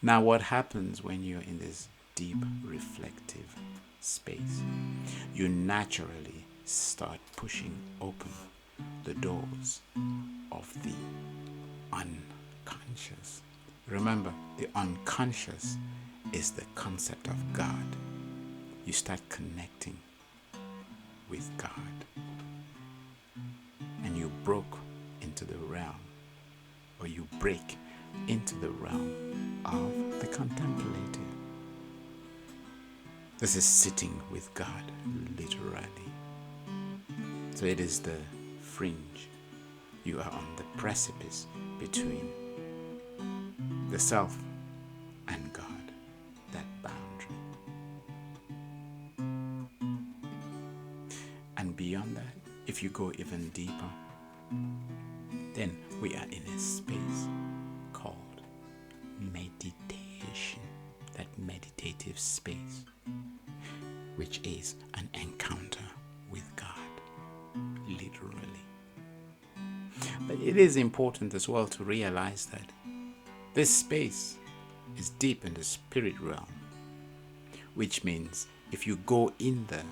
Now, what happens when you're in this deep reflective space? You naturally start pushing open the doors of the unconscious. Remember, the unconscious is the concept of God. You start connecting with God. And you broke into the realm, or you break into the realm of the contemplative. This is sitting with God, literally. So it is the fringe. You are on the precipice between the self and God, that boundary. And beyond that, if you go even deeper, then we are in a space called meditation, that meditative space, which is an encounter with God, literally. But it is important as well to realize that this space is deep in the spirit realm, which means if you go in there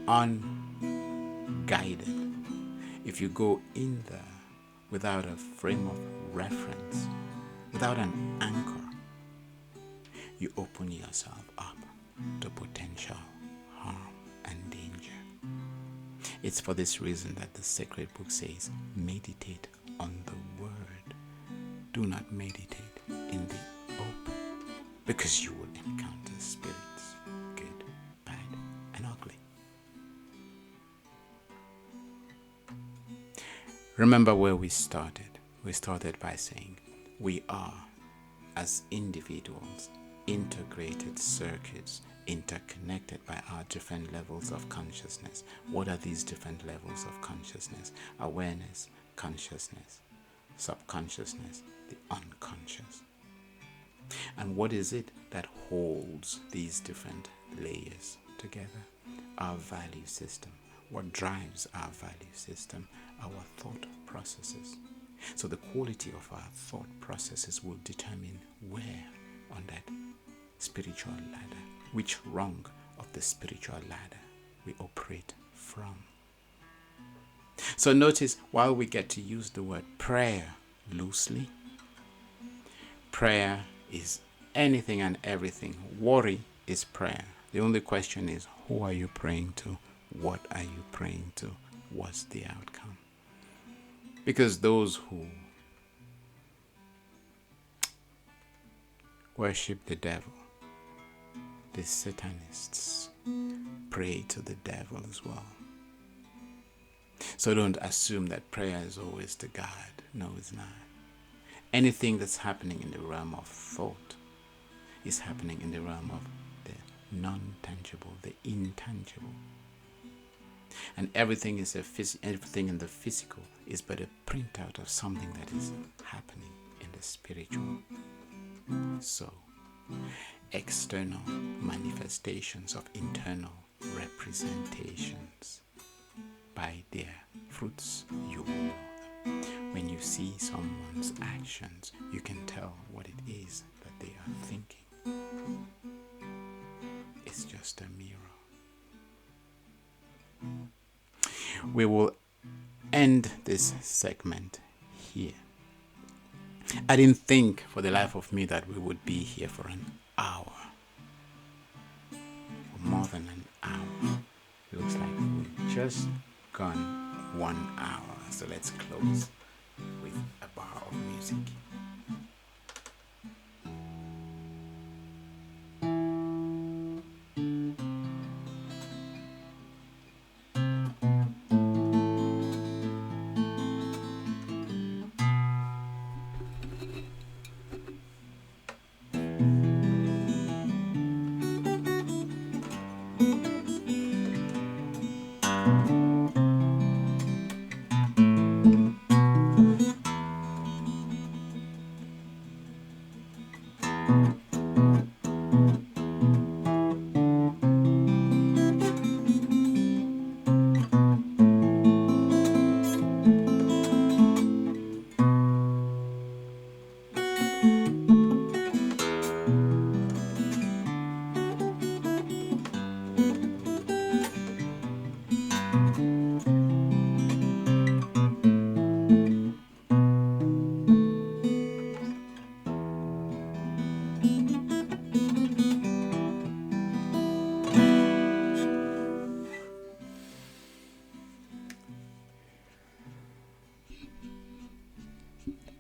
unguided, if you go in there without a frame of reference, without an anchor, you open yourself up to potential harm and danger. It's for this reason that the sacred book says, meditate on the word. Do not meditate in the open, because you will encounter spirits, good, bad, and ugly. Remember where we started. We started by saying we are, as individuals, integrated circuits, interconnected by our different levels of consciousness. What are these different levels of consciousness? Awareness, consciousness, subconsciousness, the unconscious. And what is it that holds these different layers together? Our value system. What drives our value system? Our thought processes. So the quality of our thought processes will determine where on that spiritual ladder, which rung of the spiritual ladder we operate from. So notice, while we get to use the word prayer loosely, prayer is anything and everything. Worry is prayer. The only question is, who are you praying to? What are you praying to? What's the outcome? Because those who worship the devil, the Satanists, pray to the devil as well. So don't assume that prayer is always to God. No, it's not. Anything that's happening in the realm of thought is happening in the realm of the non-tangible, the intangible. And everything is everything in the physical is but a printout of something that is happening in the spiritual. So, external manifestations of internal representations, by their fruits you will know them. When you see someone's actions, you can tell what it is that they are thinking. It's just a mirror. We will end this segment here. I didn't think for the life of me that we would be here for an hour. For more than an hour. Looks like we've just gone 1 hour. So let's close with a bar of music.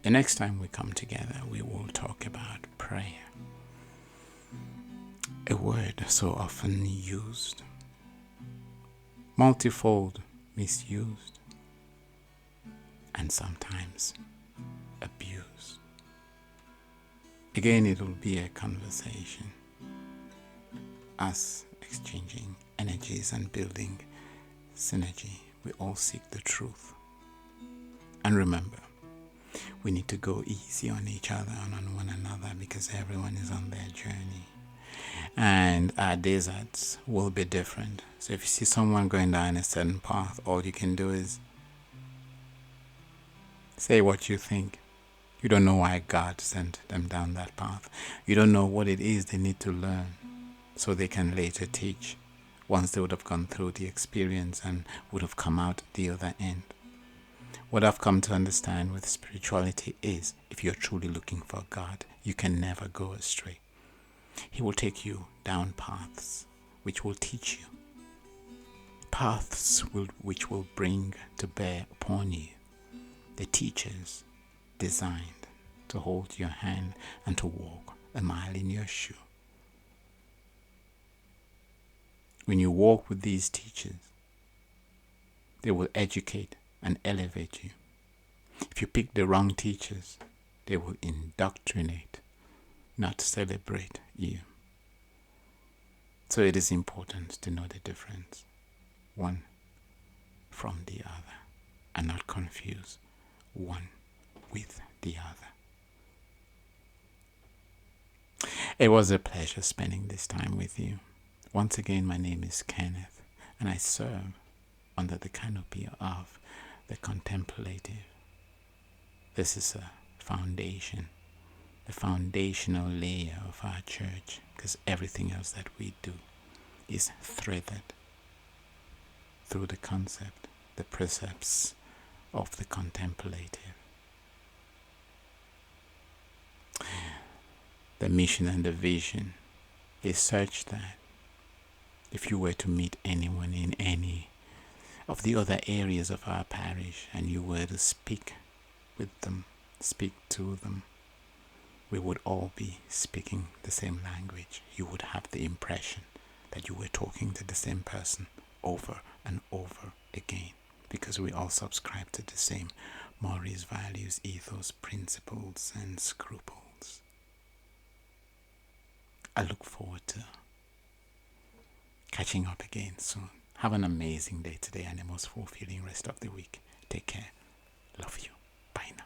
The next time we come together, we will talk about prayer. A word so often used, multifold misused, and sometimes abused. Again, it will be a conversation, us exchanging energies and building synergy. We all seek the truth. And remember, we need to go easy on each other and on one another, because everyone is on their journey. And our deserts will be different. So if you see someone going down a certain path, all you can do is say what you think. You don't know why God sent them down that path. You don't know what it is they need to learn so they can later teach, once they would have gone through the experience and would have come out the other end. What I've come to understand with spirituality is, if you're truly looking for God, you can never go astray. He will take you down paths which will teach you, paths which will bring to bear upon you the teachers designed to hold your hand and to walk a mile in your shoe. When you walk with these teachers, they will educate and elevate you. If you pick the wrong teachers, they will indoctrinate, not celebrate you. So it is important to know the difference, one from the other, and not confuse one with the other. It was a pleasure spending this time with you. Once again, my name is Kenneth, and I serve under the canopy of the contemplative. This is a foundation, the foundational layer of our church, because everything else that we do is threaded through the concept, the precepts of the contemplative. The mission and the vision is such that if you were to meet anyone in any of the other areas of our parish and you were to speak with them, speak to them, we would all be speaking the same language. You would have the impression that you were talking to the same person over and over again, because we all subscribe to the same mores, values, ethos, principles, and scruples. I look forward to catching up again soon. Have an amazing day today and a most fulfilling rest of the week. Take care. Love you. Bye now.